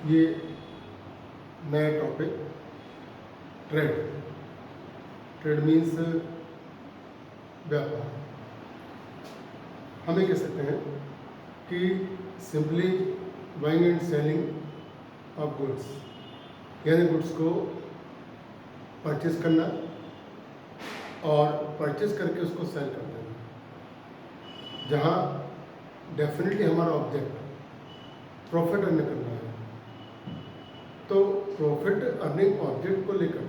ये नया topic trade. Trade means व्यापार। हम ये कह सकते हैं कि simply buying and selling of goods, यानी गुड्स को परचेज करना और परचेज करके उसको सेल कर देना, जहाँ डेफिनेटली हमारा ऑब्जेक्ट प्रॉफिट अर्न करना है। तो प्रॉफिट अर्निंग ऑब्जेक्ट को लेकर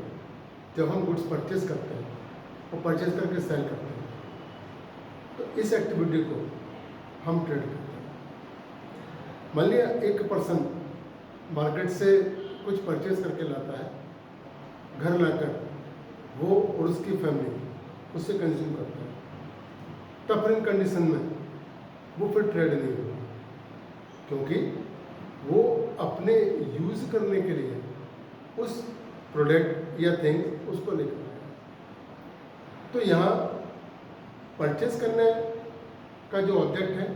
जब हम गुड्स परचेज करते हैं और परचेज करके सेल करते हैं, तो इस एक्टिविटी को हम ट्रेड करते हैं। मान लिया एक पर्सन मार्केट से कुछ परचेज करके लाता है, घर लाकर वो और उसकी फैमिली उससे कंज्यूम करता है, तब इन कंडीशन में वो फिर ट्रेड नहीं होगा, क्योंकि वो अपने यूज़ करने के लिए उस प्रोडक्ट या थिंग उसको लेकर आया। तो यहाँ परचेज करने का जो ऑब्जेक्ट है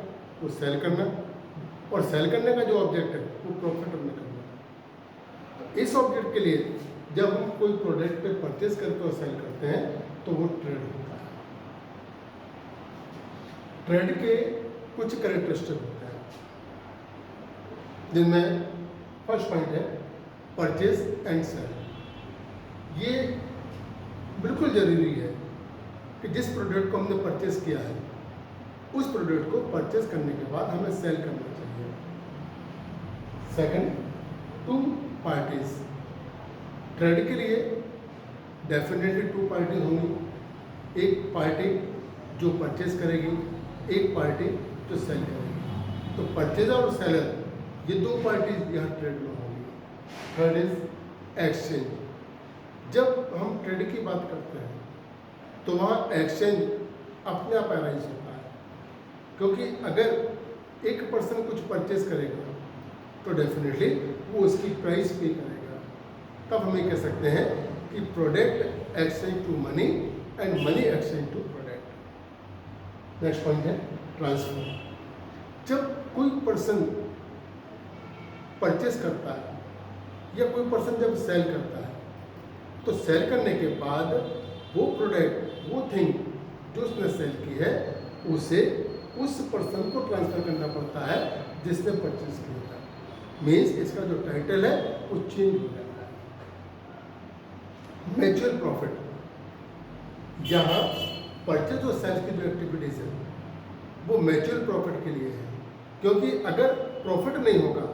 वो सेल करना, और सेल करने का जो ऑब्जेक्ट है वो प्रॉफिट अर्न करना। तो इस ऑब्जेक्ट के लिए जब हम कोई प्रोडक्ट पे परचेज करके और सेल करते हैं तो वो ट्रेड होता है। ट्रेड के कुछ कैरेक्टरिस्टिक होते हैं, जिनमें फर्स्ट पॉइंट है परचेज एंड सेल। ये बिल्कुल ज़रूरी है कि जिस प्रोडक्ट को हमने परचेज किया है उस प्रोडक्ट को परचेज करने के बाद हमें सेल करना चाहिए। Second, to parties. ट्रेड के लिए डेफिनेटली टू पार्टीज होंगी, एक पार्टी जो परचेज करेगी, एक पार्टी जो सेल करेगी। तो परचेजर और सेलर ये दो पार्टीज यहाँ ट्रेड में होंगी। Third is exchange. जब हम ट्रेड की बात करते हैं तो वहाँ एक्सचेंज अपने आप अराइज होता है, क्योंकि अगर एक पर्सन कुछ परचेज करेगा तो डेफिनेटली वो उसकी प्राइस पे करेगा। तब हम ये कह सकते हैं कि product exchange to money and money exchange to product. Next point है ट्रांसफर। जब कोई पर्सन परचेज करता है या कोई पर्सन जब सेल करता है, तो सेल करने के बाद वो प्रोडक्ट, वो थिंग जो उसने सेल की है उसे उस पर्सन को ट्रांसफ़र करना पड़ता है जिसने परचेज किया था। मीन्स इसका जो टाइटल है वो चेंज हो जाता है। Mutual profit. यहाँ परचेज और सेल की जो एक्टिविटीज है वो म्यूचुअल प्रॉफिट के लिए है, क्योंकि अगर प्रॉफिट नहीं होगा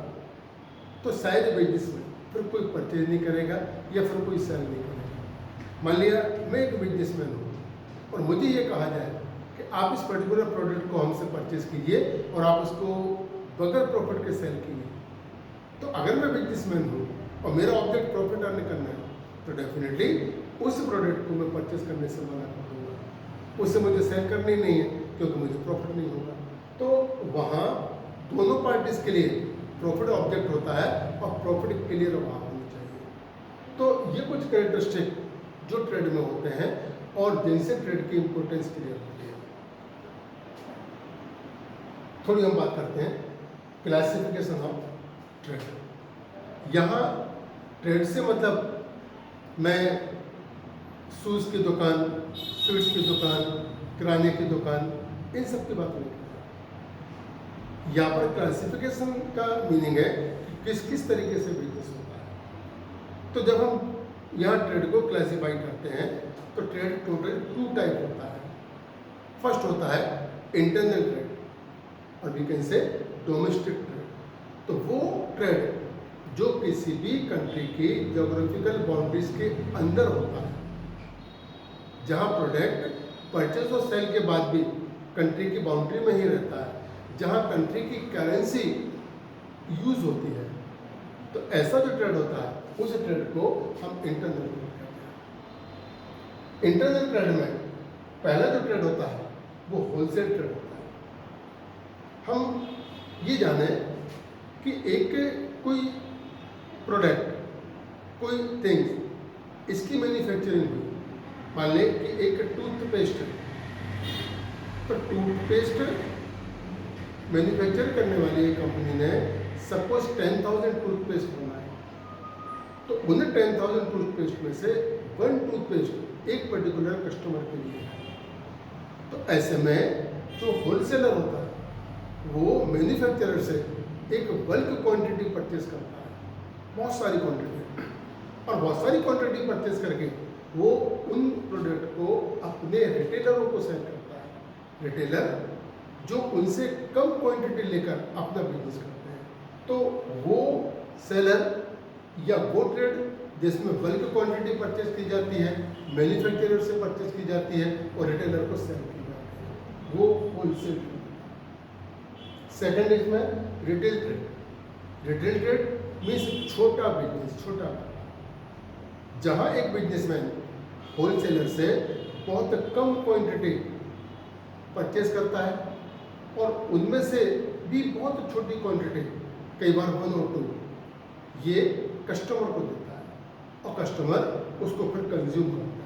तो शायद बिजनेस में फिर कोई परचेज नहीं करेगा या फिर कोई सेल नहीं करेगा। मान लिया मैं एक बिजनेसमैन हूँ और मुझे ये कहा जाए कि आप इस पर्टिकुलर प्रोडक्ट को हमसे परचेज कीजिए और आप उसको बगैर प्रॉफिट के सेल कीजिए। तो अगर मैं बिजनेसमैन हूँ और मेरा ऑब्जेक्ट प्रॉफिट अर्न करना है तो डेफिनेटली उस प्रोडक्ट को मैं परचेज करने से मना कर दूँगा, उससे मुझे सेल करनी नहीं है क्योंकि मुझे प्रॉफिट नहीं होगा। तो वहाँ दोनों पार्टीज के लिए प्रॉफिट ऑब्जेक्ट होता है और प्रॉफिट क्लियर वहाँ होनी चाहिए। तो ये कुछ कैरेक्टरिस्टिक जो ट्रेड में होते हैं और जिनसे ट्रेड की इंपॉर्टेंस क्लियर होती है। थोड़ी हम बात करते हैं क्लासिफिकेशन ऑफ ट्रेड। यहाँ ट्रेड से मतलब मैं शूज़ की दुकान, स्वीट्स की दुकान, किराने की दुकान, इन सब की बात नहीं करता। यहाँ पर क्लासिफिकेशन का मीनिंग है कि किस किस तरीके से बिजनेस होता है। तो जब हम यहाँ ट्रेड को क्लासीफाई करते हैं तो ट्रेड टोटल टू टाइप होता है। फर्स्ट होता है इंटरनल ट्रेड और we can say domestic trade. तो वो ट्रेड जो किसी भी कंट्री की ज्योग्राफिकल बाउंड्रीज के अंदर होता है, जहाँ प्रोडक्ट परचेज और सेल के बाद भी कंट्री की बाउंड्री में ही रहता है, जहाँ कंट्री की करेंसी यूज होती है। तो ऐसा जो ट्रेड होता है उस ट्रेड को हम इंटरनल ट्रेड कहते हैं। इंटरनल ट्रेड में पहला जो ट्रेड होता है वो होलसेल ट्रेड होता है। हम ये जाने कि एक कोई प्रोडक्ट, कोई थिंग्स, इसकी मैन्युफैक्चरिंग हुई। मान लें कि एक टूथपेस्ट है, तो टूथपेस्ट मैन्युफैक्चर करने वाली एक कंपनी ने सपोज 10,000 टूथपेस्ट बना है, तो उन 10,000 टूथपेस्ट में से 1 टूथपेस्ट एक पर्टिकुलर कस्टमर के लिए है। तो ऐसे में जो होलसेलर होता है वो मैन्युफैक्चरर से एक बल्क क्वांटिटी परचेज करता है, बहुत सारी क्वांटिटी, और बहुत सारी क्वांटिटी परचेज करके वो उन प्रोडक्ट को अपने रिटेलरों को सेल करता है। रिटेलर जो उनसे कम क्वांटिटी लेकर अपना बिजनेस करते हैं, तो वो सेलर या वो ट्रेड जिसमें बल्क क्वांटिटी परचेज की जाती है, मैन्युफैक्चरर से परचेज की जाती है और रिटेलर को सेल की जाती है, वो होलसेल ट्रेड। सेकेंड इसमें retail trade. Retail trade means छोटा बिजनेस, छोटा, जहाँ एक बिजनेसमैन होलसेलर से बहुत कम क्वांटिटी परचेज करता है और उनमें से भी बहुत छोटी क्वांटिटी, कई बार 1 और 2, ये कस्टमर को देता है और कस्टमर उसको फिर कंज्यूम करता है।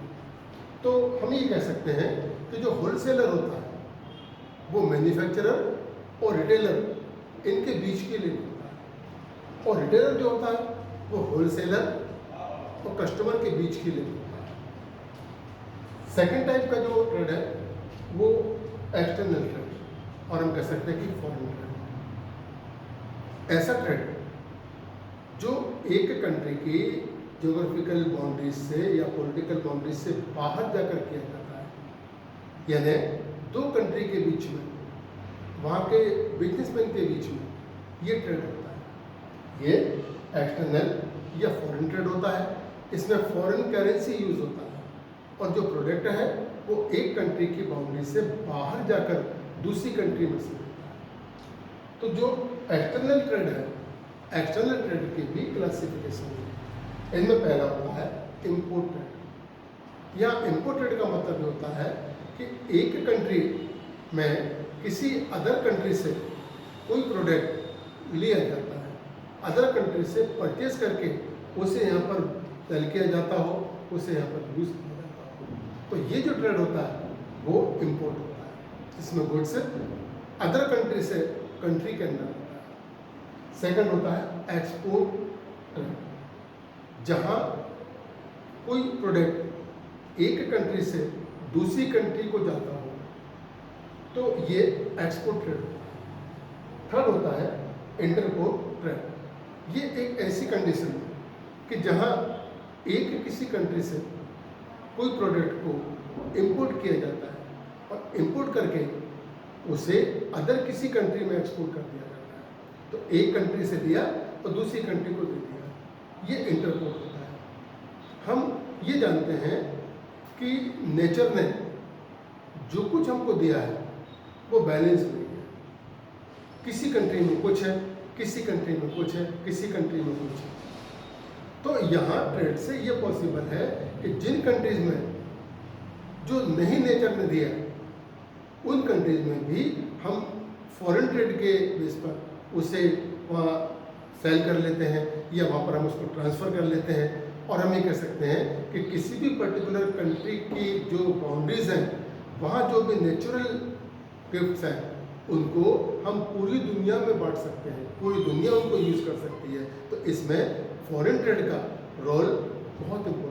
तो हम ये कह सकते हैं कि जो होलसेलर होता है वो मैन्युफैक्चरर और रिटेलर इनके बीच के लिए होता है, और रिटेलर जो होता है वो होलसेलर और कस्टमर के बीच के लिए होता है। सेकेंड टाइप का जो ट्रेड है वो एक्सटर्नल ट्रेड, और हम कह सकते हैं कि फॉरेन ट्रेड। ऐसा ट्रेड जो एक कंट्री की ज्योग्राफिकल बाउंड्रीज से या पॉलिटिकल बाउंड्रीज से बाहर जाकर किया जाता है, यानी 2 कंट्री के बीच में, वहाँ के बिजनेसमैन के बीच में ये ट्रेड होता है। ये एक्सटर्नल या फॉरेन ट्रेड होता है। इसमें फॉरेन करेंसी यूज होता है और जो प्रोडक्ट है वो एक कंट्री की बाउंड्री से बाहर जाकर दूसरी कंट्री में से होता है। तो जो एक्सटर्नल ट्रेड है, एक्सटर्नल ट्रेड की भी क्लासिफिकेशन है। इनमें पहला होता है इम्पोर्ट ट्रेड। यहाँ इम्पोर्ट ट्रेड का मतलब ये होता है कि एक कंट्री में किसी अदर कंट्री से कोई प्रोडक्ट लिया जाता है, अदर कंट्री से परचेज करके उसे यहाँ पर सेल किया जाता हो, उसे यहाँ पर यूज किया जाता हो, तो ये जो ट्रेड होता है वो इम्पोर्ट होता है। इसमें गुड्स अदर कंट्री से कंट्री के अंदर होता है। सेकंड होता है एक्सपोर्ट ट्रेड, जहाँ कोई प्रोडक्ट एक कंट्री से दूसरी कंट्री को जाता हो, तो ये एक्सपोर्ट ट्रेड होता है। थर्ड होता है इंटरपोर्ट ट्रेड। ये एक ऐसी कंडीशन है कि जहाँ एक किसी कंट्री से कोई प्रोडक्ट को इंपोर्ट किया जाता है और इंपोर्ट करके उसे अदर किसी कंट्री में एक्सपोर्ट कर दिया जाता है। तो एक कंट्री से लिया और दूसरी कंट्री को दे दिया, ये इंटरपोर्ट होता है। हम ये जानते हैं कि नेचर ने जो कुछ हमको दिया है वो बैलेंस नहीं है। किसी कंट्री में कुछ है, किसी कंट्री में कुछ है, किसी कंट्री में कुछ है। तो यहाँ ट्रेड से ये पॉसिबल है कि जिन कंट्रीज में जो नहीं नेचर ने दिया, उन कंट्रीज में भी हम फॉरेन ट्रेड के बेस पर उसे वहाँ सेल कर लेते हैं या वहाँ पर हम उसको ट्रांसफ़र कर लेते हैं। और हम ये कह सकते हैं कि किसी भी पर्टिकुलर कंट्री की जो बाउंड्रीज हैं, वहाँ जो भी नेचुरल गिफ्ट्स हैं उनको हम पूरी दुनिया में बांट सकते हैं, पूरी दुनिया उनको यूज़ कर सकती है। तो इसमें फॉरेन ट्रेड का रोल बहुत इम्पोर्टेंट